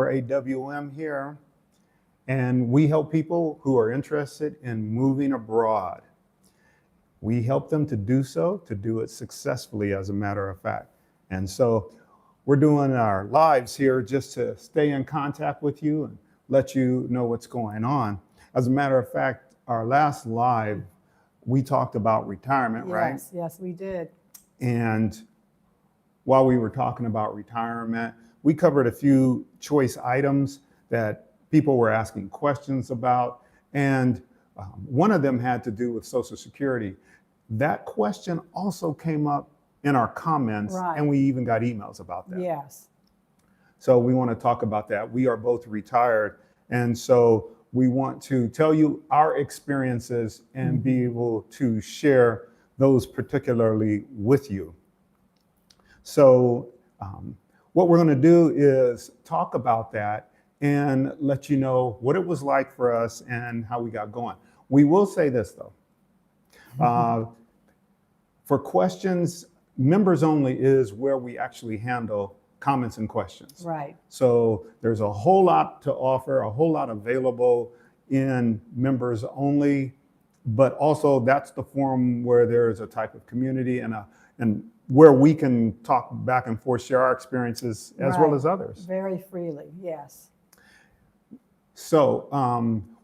we're AWM here, and we help people who are interested in moving abroad. We help them to do so, to do it successfully, as a matter of fact. And so we're doing our lives here just to stay in contact with you and let you know what's going on. As a matter of fact, our last live, we talked about retirement, right? Yes, we did. And while we were talking about retirement, we covered a few choice items that people were asking questions about. And one of them had to do with Social Security. That question also came up in our comments, and we even got emails about that. Yes. So we want to talk about that. We are both retired, and so we want to tell you our experiences and be able to share those particularly with you. So what we're going to do is talk about that and let you know what it was like for us and how we got going. We will say this, though. For questions, members only is where we actually handle comments and questions. Right. So there's a whole lot to offer, a whole lot available in members only, but also that's the forum where there is a type of community and where we can talk back and forth, share our experiences as well as others. Very freely, yes. So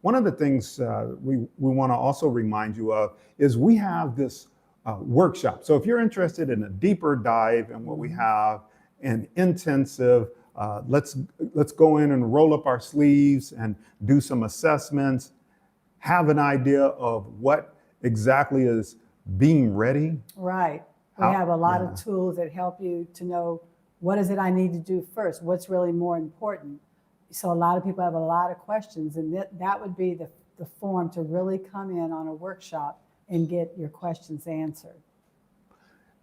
one of the things we want to also remind you of is we have this workshop. So if you're interested in a deeper dive in what we have, an intensive, let's go in and roll up our sleeves and do some assessments, have an idea of what exactly is being ready. Right. We have a lot of tools that help you to know what is it I need to do first, what's really more important. So a lot of people have a lot of questions, and that would be the form to really come in on a workshop and get your questions answered.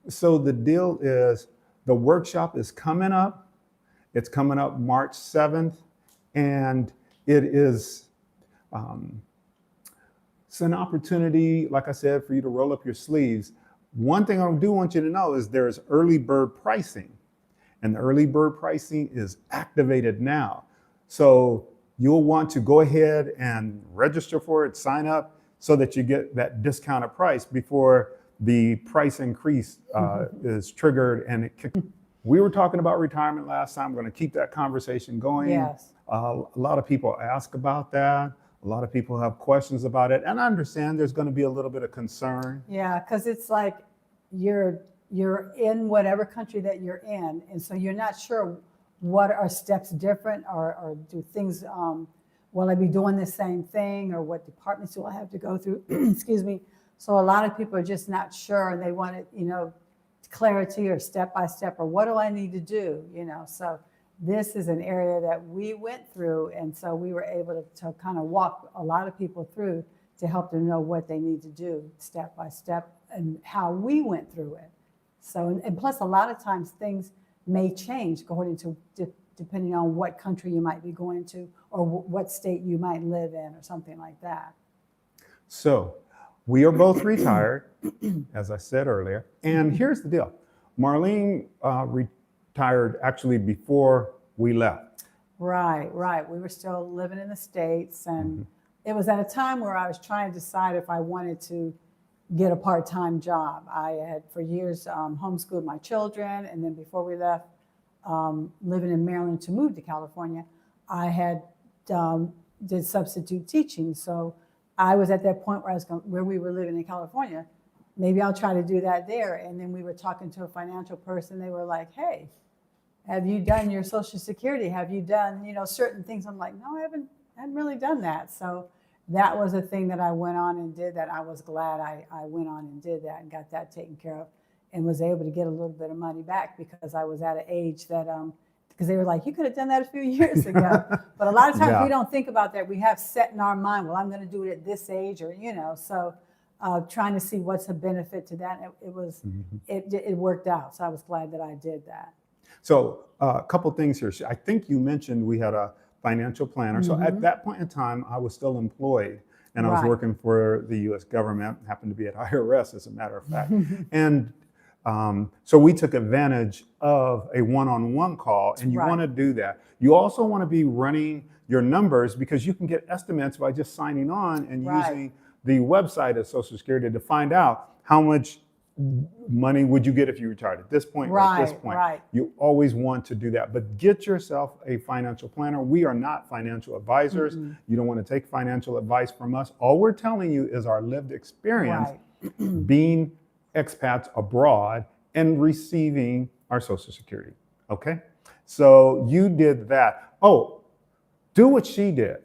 So the deal is the workshop is coming up. It's coming up March 7th, and it is it's an opportunity, like I said, for you to roll up your sleeves. One thing I do want you to know is there's early bird pricing, and the early bird pricing is activated now. So you'll want to go ahead and register for it, sign up, so that you get that discounted price before the price increase is triggered. And we were talking about retirement last time. We're going to keep that conversation going. Yes. A lot of people ask about that. A lot of people have questions about it. And I understand there's going to be a little bit of concern. Yeah, because it's like you're in whatever country that you're in. And so you're not sure what are steps different or do things, will I be doing the same thing, or what departments do I have to go through? Excuse me. So a lot of people are just not sure, and they want it, clarity or step by step, or what do I need to do? So this is an area that we went through, and so we were able to kind of walk a lot of people through to help them know what they need to do step by step and how we went through it. So, and plus a lot of times things may change according to depending on what country you might be going to or what state you might live in or something like that. So we are both retired, as I said earlier. And here's the deal. Marlene retired actually before we left. Right. We were still living in the States. And it was at a time where I was trying to decide if I wanted to get a part-time job. I had for years homeschooled my children. And then before we left, living in Maryland to move to California, I had did substitute teaching. So I was at that point where we were living in California. Maybe I'll try to do that there. And then we were talking to a financial person. They were like, hey, have you done your Social Security? Have you done, certain things? I'm like, no, I haven't really done that. So that was a thing that I went on and did that. I was glad I went on and did that and got that taken care of and was able to get a little bit of money back because I was at an age that, because they were like, you could have done that a few years ago. But a lot of times we don't think about that. We have set in our mind, well, I'm going to do it at this age or, so trying to see what's a benefit to that. It worked out. So I was glad that I did that. So a couple things here. I think you mentioned we had a financial planner. So at that point in time, I was still employed and I was working for the U.S. government, happened to be at IRS as a matter of fact. And So we took advantage of a one-on-one call, and you want to do that. You also want to be running your numbers because you can get estimates by just signing on and using the website of Social Security to find out how much money would you get if you retired at this point or at this point. You always want to do that, but get yourself a financial planner. We are not financial advisors. You don't want to take financial advice from us. All we're telling you is our lived experience being expats abroad and receiving our Social Security. Okay, so you did that. Oh, do what she did.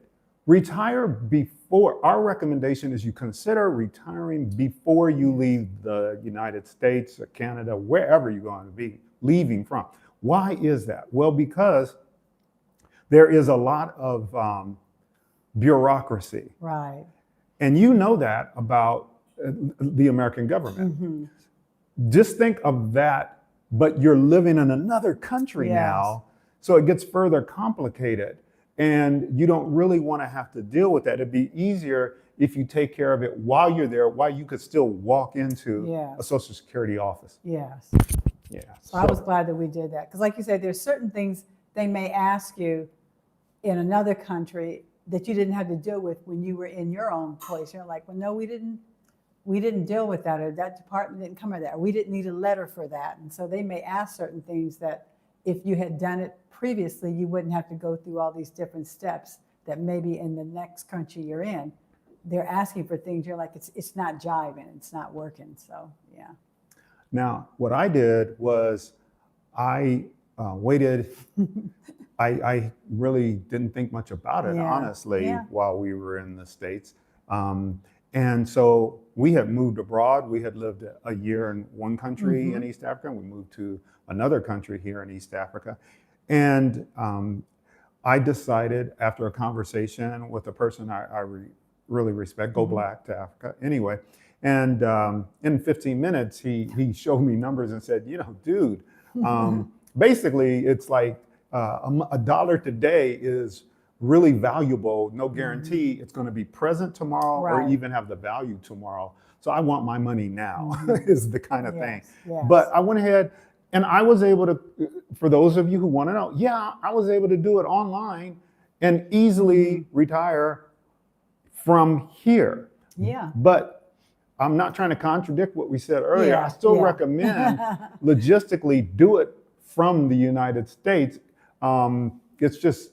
Retire before. Our recommendation is you consider retiring before you leave the United States or Canada, wherever you're going to be leaving from. Why is that? Well, because there is a lot of bureaucracy. And you know that about the American government. Just think of that, but you're living in another country now, so it gets further complicated. And you don't really want to have to deal with that. It'd be easier if you take care of it while you're there, while you could still walk into a Social Security office. So I was glad that we did that. Because like you said, there's certain things they may ask you in another country that you didn't have to deal with when you were in your own place. You're like, well, no, we didn't deal with that, or that department didn't come with that, or we didn't need a letter for that. And so they may ask certain things that if you had done it previously, you wouldn't have to go through all these different steps that maybe in the next country you're in, they're asking for things. You're like, it's not jiving, it's not working. So, Now, what I did was I waited. I really didn't think much about it, honestly, while we were in the States. And so we had moved abroad. We had lived a year in one country in East Africa, and we moved to another country here in East Africa. And I decided, after a conversation with a person I really respect, go black to Africa anyway. And in 15 minutes, he showed me numbers and said, dude, basically it's like $1 today is really valuable, no guarantee it's going to be present tomorrow or even have the value tomorrow. So I want my money now is the kind of thing. But I went ahead and I was able to, for those of you who want to know, I was able to do it online and easily retire from here. But I'm not trying to contradict what we said earlier. I still recommend logistically do it from the United States. It's just,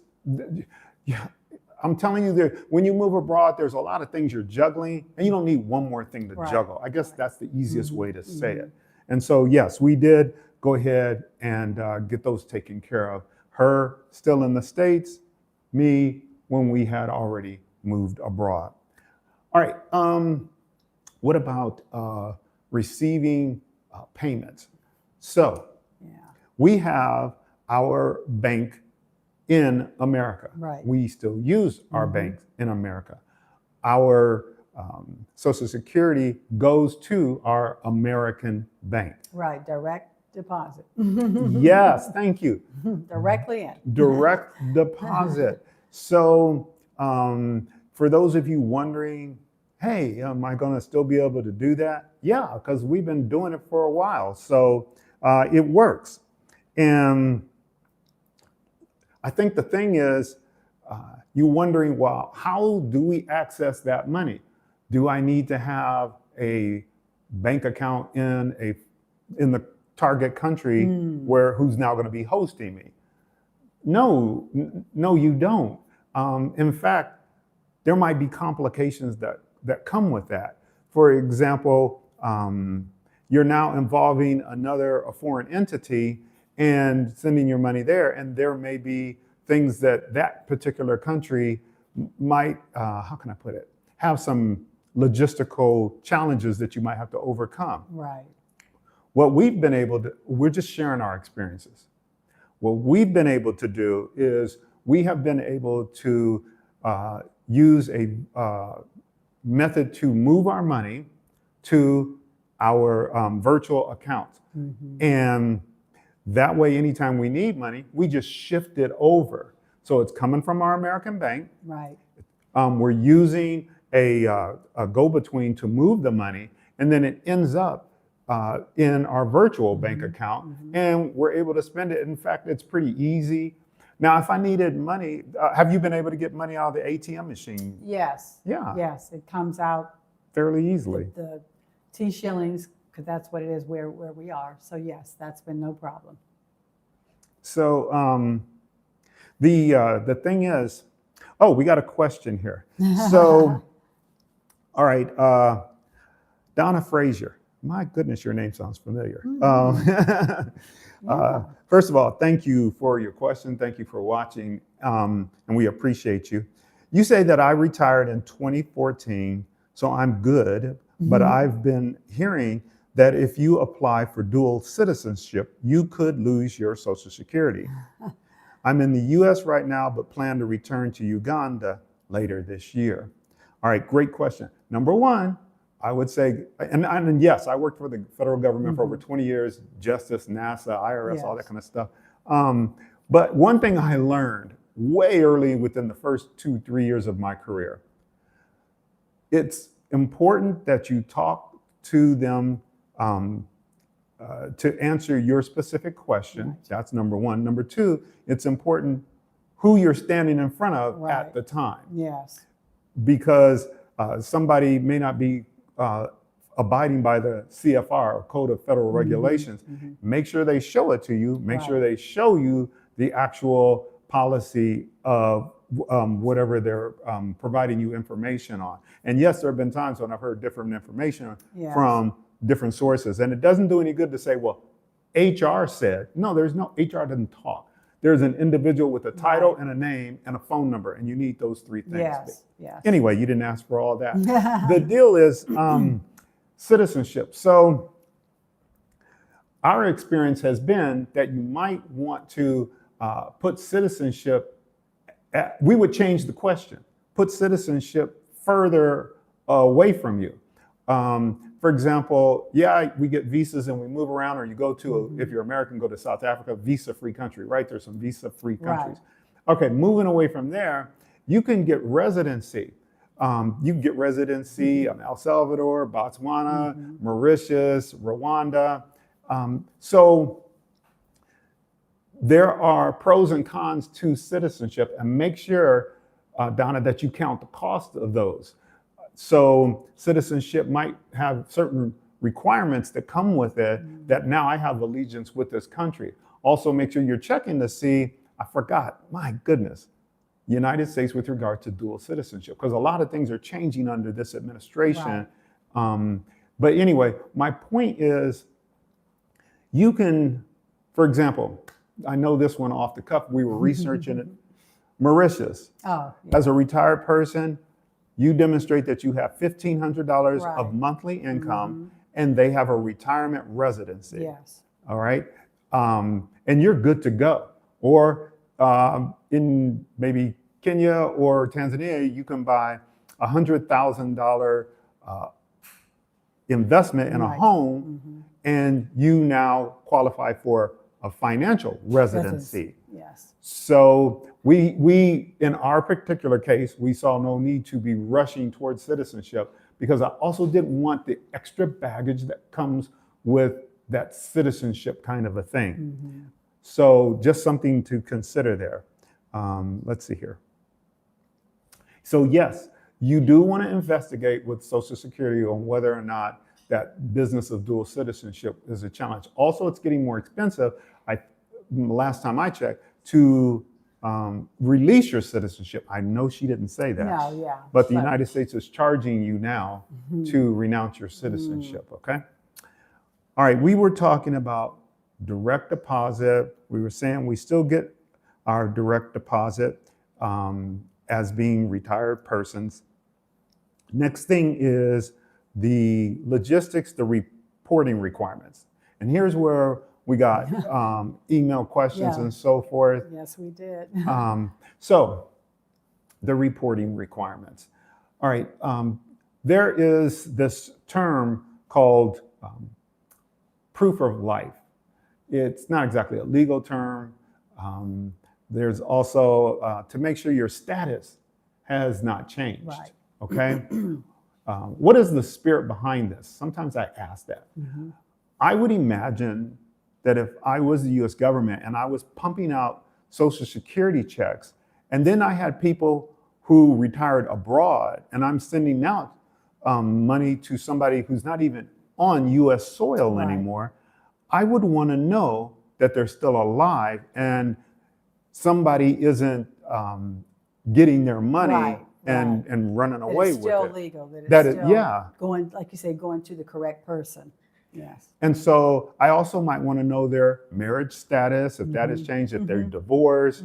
I'm telling you that when you move abroad, there's a lot of things you're juggling, and you don't need one more thing to juggle. I guess that's the easiest way to say it. And so, yes, we did go ahead and get those taken care of. Her still in the States, me when we had already moved abroad. All right, what about receiving payments? So we have our bank in America. We still use our bank in America. Our Social Security goes to our American bank. Direct deposit. Yes, thank you. Directly in. Direct deposit. So for those of you wondering, hey, am I going to still be able to do that? Yeah, because we've been doing it for a while. So it works. And I think the thing is, you're wondering, well, how do we access that money? Do I need to have a bank account in the target country who's now going to be hosting me? No, you don't. In fact, there might be complications that come with that. For example, you're now involving a foreign entity and sending your money there, and there may be things that particular country might, how can I put it, have some logistical challenges that you might have to overcome. What we've been able to, we're just sharing our experiences. What we've been able to do is we have been able to use a method to move our money to our virtual accounts. And that way, anytime we need money, we just shift it over. So it's coming from our American bank. We're using a go-between to move the money, and then it ends up in our virtual bank account, and we're able to spend it. In fact, it's pretty easy. Now, if I needed money, have you been able to get money out of the ATM machine? Yes. Yeah. Yes, it comes out Fairly easily. the T shillings, because that's what it is where we are. So yes, that's been no problem. So the thing is, oh, we got a question here. So, all right, Donna Frazier. My goodness, your name sounds familiar. First of all, thank you for your question. Thank you for watching, and we appreciate you. You say that I retired in 2014, so I'm good, but I've been hearing that if you apply for dual citizenship, you could lose your Social Security. I'm in the US right now, but plan to return to Uganda later this year. All right, great question. Number one, I would say, and yes, I worked for the federal government for over 20 years, Justice, NASA, IRS, all that kind of stuff. But one thing I learned way early within the first 2-3 years of my career, it's important that you talk to them to answer your specific question. Right. That's number one. Number two, it's important who you're standing in front of at the time. Yes. Because somebody may not be abiding by the CFR, Code of Federal Regulations. Make sure they show it to you. Make sure they show you the actual policy of whatever they're providing you information on. And yes, there have been times when I've heard different information from different sources. And it doesn't do any good to say, well, HR said. No, there's no, HR doesn't talk. There's an individual with a title and a name and a phone number, and you need those three things. Yes, yes. Anyway, you didn't ask for all that. The deal is citizenship. So our experience has been that you might want to put citizenship, we would change the question, put citizenship further away from you. For example, we get visas and we move around, or you go to, if you're American, go to South Africa, visa-free country, right? There's some visa-free countries. Okay, moving away from there, you can get residency. You can get residency in El Salvador, Botswana, Mauritius, Rwanda. So there are pros and cons to citizenship, and make sure, Donna, that you count the cost of those. So citizenship might have certain requirements that come with it that now I have allegiance with this country. Also make sure you're checking to see, I forgot, my goodness, United States with regard to dual citizenship, because a lot of things are changing under this administration. But anyway, my point is, you can, for example, I know this one off the cuff, we were researching it, Mauritius. As a retired person, you demonstrate that you have $1,500 of monthly income, and they have a retirement residency. Yes. All right. And you're good to go. Or in maybe Kenya or Tanzania, you can buy a $100,000 investment in a home, and you now qualify for a financial residency. Yes. So we in our particular case, we saw no need to be rushing towards citizenship, because I also didn't want the extra baggage that comes with that citizenship kind of a thing. So just something to consider there. Let's see here. So yes, you do want to investigate with Social Security on whether or not that business of dual citizenship is a challenge. Also, it's getting more expensive. Last time I checked, to release your citizenship. I know she didn't say that, but the United States is charging you now to renounce your citizenship, okay? All right, we were talking about direct deposit. We were saying we still get our direct deposit as being retired persons. Next thing is the logistics, the reporting requirements. And here's where we got email questions and so forth. Yes, we did. So the reporting requirements. All right, there is this term called proof of life. It's not exactly a legal term. There's also to make sure your status has not changed, okay? What is the spirit behind this? Sometimes I ask that. I would imagine that if I was the US government and I was pumping out Social Security checks, and then I had people who retired abroad and I'm sending out money to somebody who's not even on US soil Right. anymore, I would want to know that they're still alive and somebody isn't getting their money Right, and running That away it's with still it. legal, that it's That is, still yeah. going, like you say, going to the correct person. Yes. And so I also might want to know their marriage status, if that has changed, if they're divorced,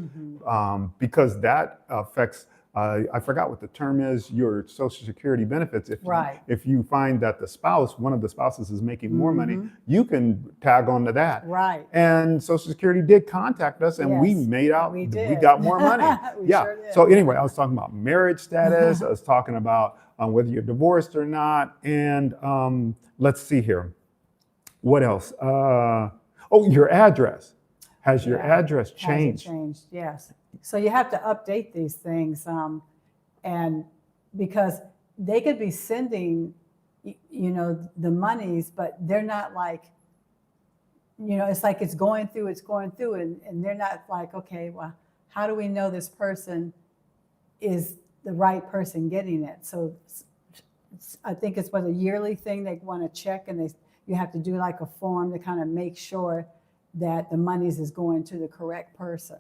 because that affects, I forgot what the term is, your Social Security benefits. Right. If you find that the spouse, one of the spouses is making more money, you can tag on to that. Right. And Social Security did contact us and we Yes, made out, we we did. got more money. We Yeah. sure did. So anyway, I was talking about marriage status. I was talking about whether you're divorced or not. And let's see here. What else? Your address. Has your address changed? Has it changed? Yes. So you have to update these things, and because they could be sending, the monies, but they're not like, it's like it's going through, and they're not like, okay, well, how do we know this person is the right person getting it? So I think it's a yearly thing they want to check, and you have to do like a form to kind of make sure that the monies is going to the correct person.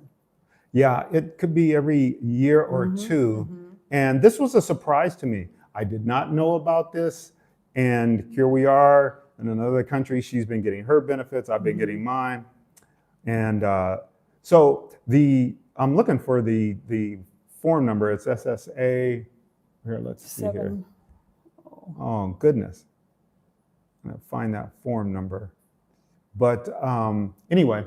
Yeah, it could be every year or two. And this was a surprise to me. I did not know about this. And here we are in another country. She's been getting her benefits. I've been getting mine. And so I'm looking for the form number. It's SSA. Here, let's see here. Oh, goodness. I'm going to find that form number. But anyway,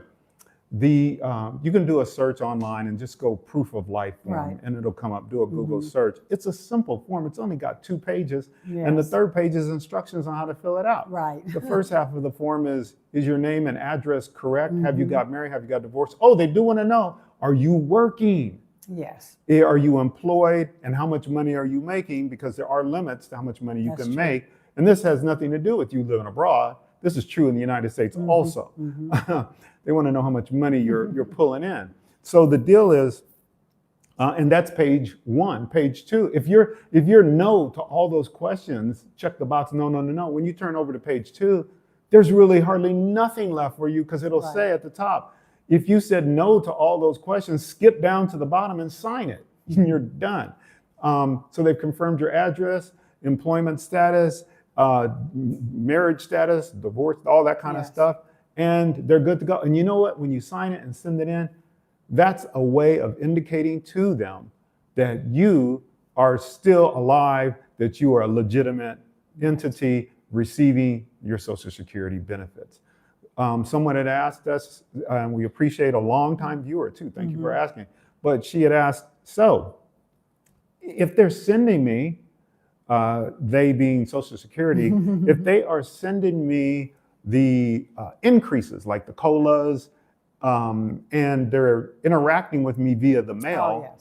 you can do a search online and just go proof of life form, and it'll come up. Do a Google search. It's a simple form. It's only got 2 pages, and the third page is instructions on how to fill it out. Right. The first half of the form is your name and address correct? Have you got married? Have you got divorced? Oh, they do want to know, are you working? Yes. Are you employed? And how much money are you making? Because there are limits to how much money you can make. And this has nothing to do with you living abroad. This is true in the United States also. They want to know how much money you're pulling in. So the deal is, and that's page 1. Page 2, if you're no to all those questions, check the box, no, no, no, no. When you turn over to page 2, there's really hardly nothing left for you because it'll say at the top, if you said no to all those questions, skip down to the bottom and sign it. And you're done. So they've confirmed your address, employment status, marriage status, divorce, all that kind of stuff. And they're good to go. And you know what? When you sign it and send it in, that's a way of indicating to them that you are still alive, that you are a legitimate entity receiving your Social Security benefits. Someone had asked us, and we appreciate a longtime viewer too, thank you for asking, but she had asked, so if they're sending me, they being Social Security, if they are sending me the increases like the COLAs, and they're interacting with me via the mail,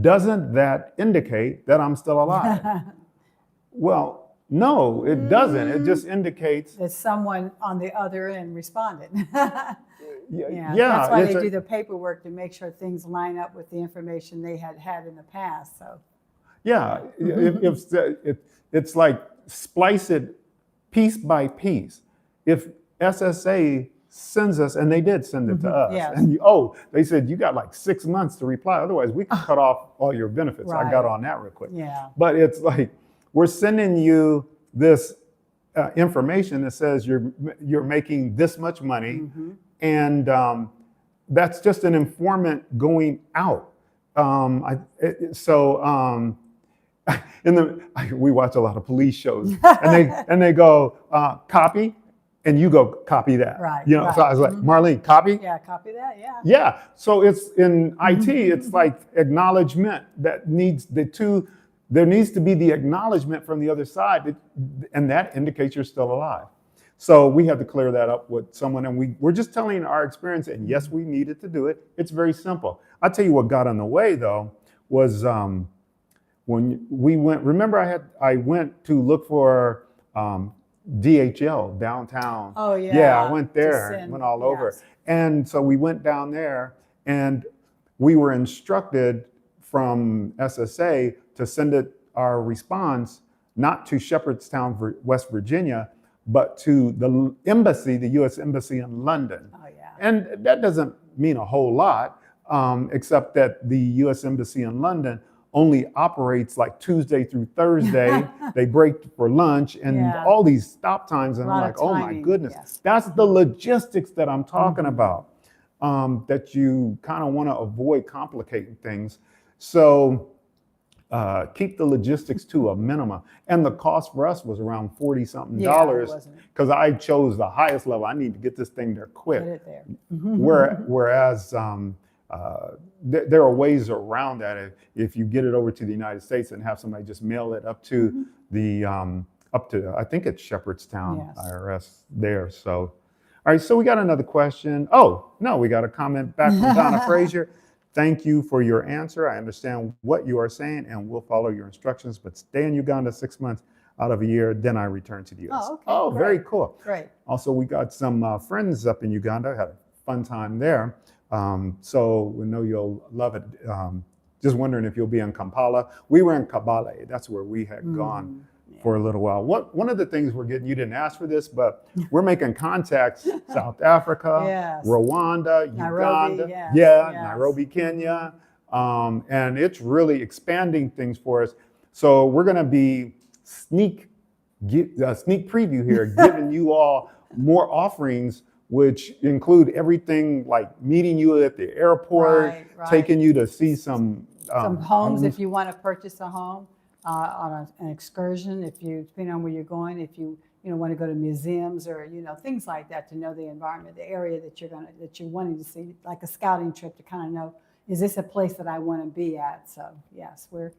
doesn't that indicate that I'm still alive? Well, no, it doesn't. It just indicates that someone on the other end responded. Yeah, That's why they do the paperwork to make sure things line up with the information they had in the past. So. Yeah, it's like splice it piece by piece. If SSA sends us, and they did send it to us, and they said you got like 6 months to reply, otherwise we can cut off all your benefits. I got on that real quick. Yeah. But it's like, we're sending you this information that says you're making this much money, and that's just an informant going out. We watch a lot of police shows, and they go copy, and you go copy that. Right. So I was like, Marlene, copy. Yeah, copy that. Yeah. Yeah. So it's in IT. It's like acknowledgement that needs there needs to be the acknowledgement from the other side, and that indicates you're still alive. So we had to clear that up with someone, and we're just telling our experience, and yes, we needed to do it. It's very simple. I'll tell you what got in the way, though, was when we went, remember I went to look for DHL downtown. Oh Yeah, yeah. I went there and Send, went all over. yes. And so we went down there, and we were instructed from SSA to send our response not to Shepherdstown, West Virginia, but to the embassy, the U.S. Embassy in London. Oh yeah. And that doesn't mean a whole lot, except that the U.S. Embassy in London only operates like Tuesday through Thursday. They break for lunch and Yeah. all these stop times. And A I'm lot like, of oh my timing, goodness. yes. That's the logistics that I'm talking Mhm. about, that you kind of want to avoid complicating things. So keep the logistics to a minimum. And the cost for us was around 40 something Yeah, it dollars, wasn't. because I chose the highest level. I need to get this thing there quick. Get it there. Whereas there are ways around that. If you get it over to the United States and have somebody just mail it up to the I think it's Shepherdstown, Yes. IRS there. So, all right. So we got another question. Oh no, we got a comment back from Donna Frazier. Thank you for your answer. I understand what you are saying and will follow your instructions, but stay in Uganda 6 months out of a year, then I return to the U.S. Oh, okay. Oh, Great. very cool. Great. Also, we got some friends up in Uganda, had a fun time there. So we know you'll love it. Just wondering if you'll be in Kampala. We were in Kabale. That's where we had gone for a little while. One of the things we're getting, you didn't ask for this, but we're making contacts, South Africa, Yes. Rwanda, Nairobi, Uganda, yes. Nairobi, Kenya. And it's really expanding things for us. So we're going to be sneak preview here, giving you all more offerings, which include everything like meeting you at the airport, Right. taking you to see some homes if you want to purchase a home, on an excursion, depending on where you're going, if you want to go to museums or things like that, to know the environment, the area that you're wanting to see, like a scouting trip, to kind of know, is this a place that I want to be at? So yes, we're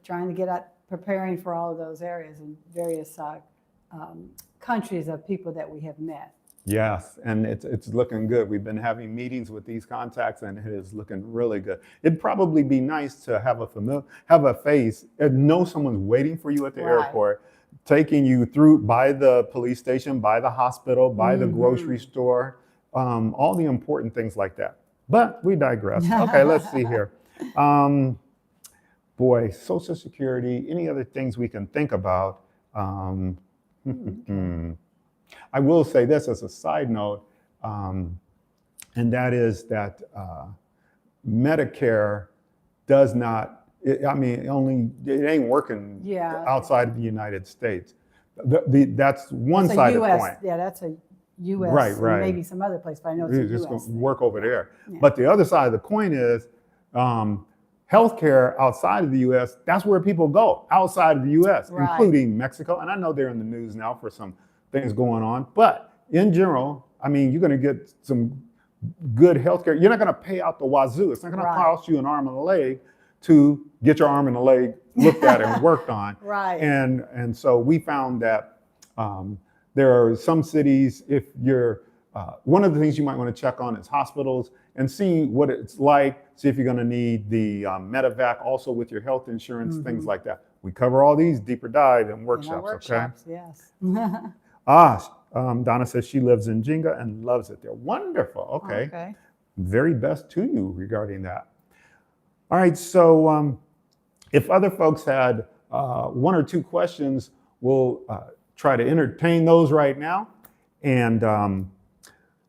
trying to get out, preparing for all of those areas and various countries of people that we have met. Yes, and it's looking good. We've been having meetings with these contacts, and it is looking really good. It'd probably be nice to have a face, and know someone's waiting for you at the airport, taking you through by the police station, by the hospital, by the grocery store, all the important things like that. But we digress. Okay, let's see here. Boy, Social Security, any other things we can think about? I will say this as a side note, and that is that Medicare does not, it ain't working outside of the United States. That's one side of the coin. Yeah, that's a U.S. Right. And maybe some other place, but I know it's a Just U.S. going to work over there. Yeah. But the other side of the coin is healthcare outside of the U.S., that's where people go, outside of the U.S., including Mexico. And I know they're in the news now for some things going on. But in general, you're going to get some good healthcare. You're not going to pay out the wazoo. It's not going to cost you an arm and a leg to get your arm and a leg looked at and worked on. Right. And so we found that there are some cities, if you're, one of the things you might want to check on is hospitals and see what it's like, see if you're going to need the medevac also with your health insurance, things like that. We cover all these deeper dive and workshops, okay? Yes. Donna says she lives in Jinga and loves it there. Wonderful, okay. Very best to you regarding that. All right, so if other folks had one or two questions, we'll try to entertain those right now. And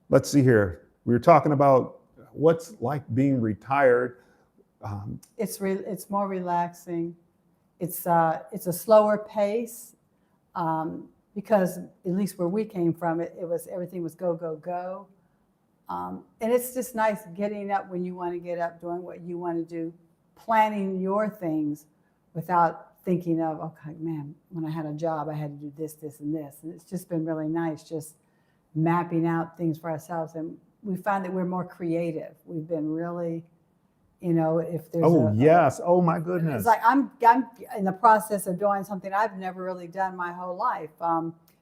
let's see here. We were talking about what's like being retired. It's more relaxing. It's a slower pace, because at least where we came from, everything was go, go, go. And it's just nice getting up when you want to get up, doing what you want to do, planning your things without thinking of, okay, man, when I had a job, I had to do this, this, and this. And it's just been really nice just mapping out things for ourselves. And we find that we're more creative. We've been really, if there's yes. Oh, my goodness. It's like I'm in the process of doing something I've never really done my whole life.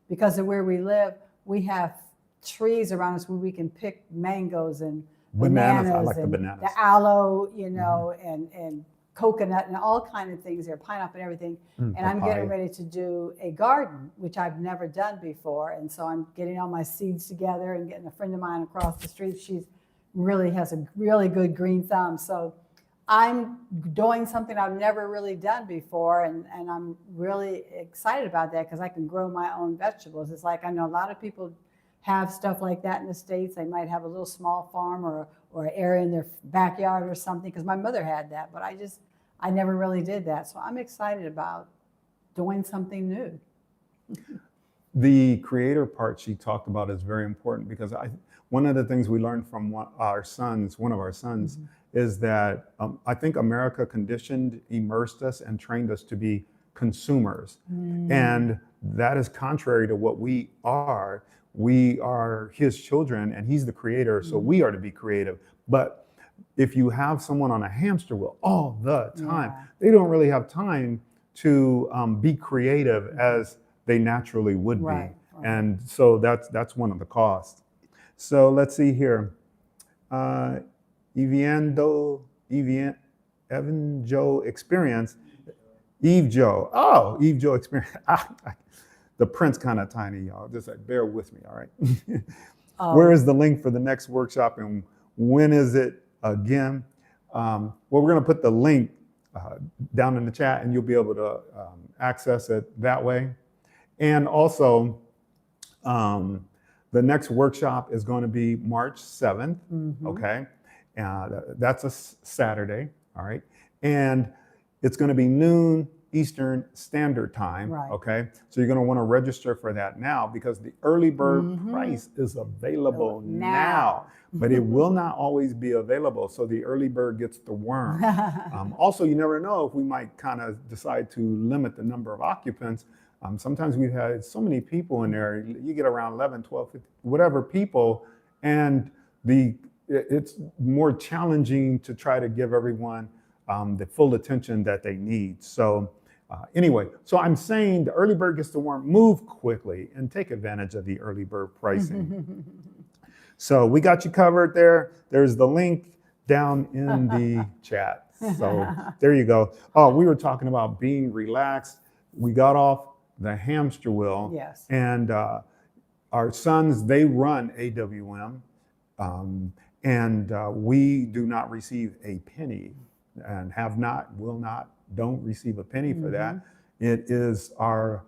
Because of where we live, we have trees around us where we can pick mangoes and bananas. I like and the bananas. the aloe, and coconut and all kind of things there, pineapple and everything. And I'm getting ready to do a garden, which I've never done before. And so I'm getting all my seeds together and getting a friend of mine across the street. She's really has a really good green thumb. So I'm doing something I've never really done before. And I'm really excited about that because I can grow my own vegetables. It's like I know a lot of people have stuff like that in the States. They might have a little small farm or an area in their backyard or something, because my mother had that, but I never really did that. So I'm excited about doing something new. The creator part she talked about is very important, because one of the things we learned from one of our sons, is that I think America immersed us and trained us to be consumers. And that is contrary to what we are. We are his children and he's the creator, so we are to be creative. But if you have someone on a hamster wheel all the time, they don't really have time to be creative as they naturally would be. And so that's one of the costs. So let's see here. Evan Joe Experience. Eve Joe Experience. The print's kind of tiny, y'all. Just like, bear with me, all right? Where is the link for the next workshop and when is it again? Well, we're going to put the link down in the chat and you'll be able to access it that way. And also, the next workshop is going to be March 7th, okay? That's a Saturday, all right? And it's going to be noon Eastern Standard Time, okay? So you're going to want to register for that now, because the early bird price is available now, but it will not always be available. So the early bird gets the worm. Also, you never know if we might kind of decide to limit the number of occupants. Sometimes we've had so many people in there, you get around 11, 12, 15, whatever people, and it's more challenging to try to give everyone the full attention that they need. So anyway, so I'm saying the early bird gets the worm. Move quickly and take advantage of the early bird pricing. So we got you covered there. There's the link down in the chat. So there you go. Oh, we were talking about being relaxed. We got off the hamster wheel. Yes. And our sons, they run AWM. And we do not receive a penny, and have not, will not, don't receive a penny for that. It is our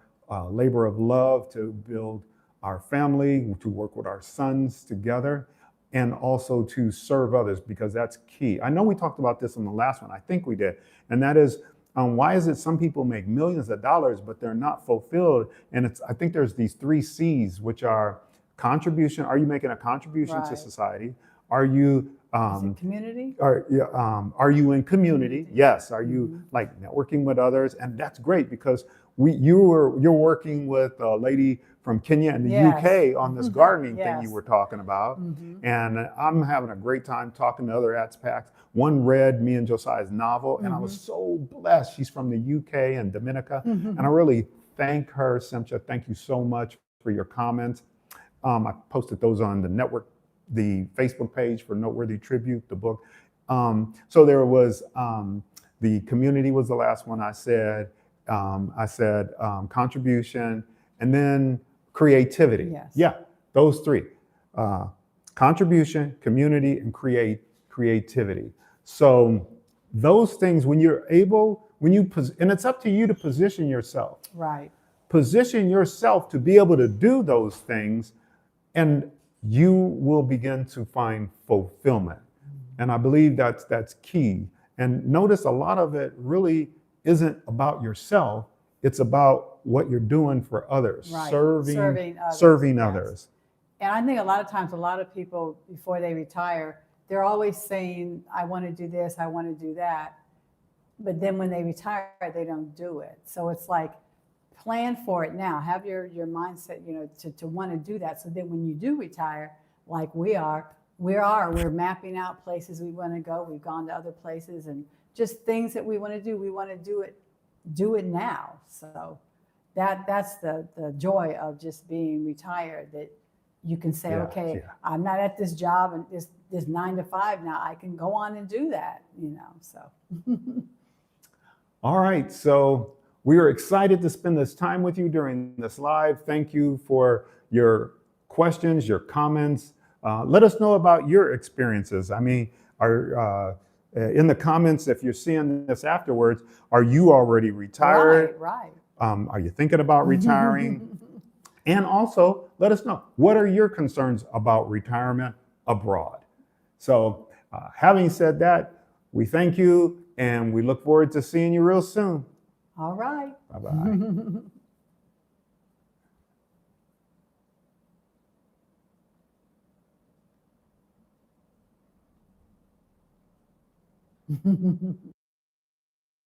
labor of love to build our family, to work with our sons together, and also to serve others, because that's key. I know we talked about this in the last one, I think we did, and that is, why is it some people make millions of dollars, but they're not fulfilled? And I think there's these 3 C's, which are contribution. Are you making a contribution to society? Are you community? Are you in community? Yes. Are you like networking with others? And that's great, because you're working with a lady from Kenya and the UK on this gardening thing you were talking about. And I'm having a great time talking to other expats. One read me and Josiah's novel, and I was so blessed. She's from the UK and Dominica. And I really thank her, Simcha. Thank you so much for your comments. I posted those on the network, the Facebook page for Noteworthy Tribute, the book. So there was, the community was the last one I said. I said contribution, and then creativity. Yes. Yeah, those 3. Contribution, community, and creativity. So those things, when you're able, and it's up to you to position yourself. Right. Position yourself to be able to do those things, and you will begin to find fulfillment. And I believe that's key. And notice a lot of it really isn't about yourself. It's about what you're doing for others, serving others. And I think a lot of times, a lot of people, before they retire, they're always saying, I want to do this, I want to do that. But then when they retire, they don't do it. So it's like, plan for it now. Have your mindset, to want to do that. So then when you do retire, like we're mapping out places we want to go. We've gone to other places, and just things that we want to do. We want to do it now. So that's the joy of just being retired, that you can say, I'm not at this job and this 9 to 5 now. I can go on and do that, so. All right, so we are excited to spend this time with you during this live. Thank you for your questions, your comments. Let us know about your experiences. I mean, in the comments, if you're seeing this afterwards, are you already retired? Right, Are you thinking about retiring? And also, let us know, what are your concerns about retirement abroad? So, having said that, we thank you and we look forward to seeing you real soon. All right. Bye-bye.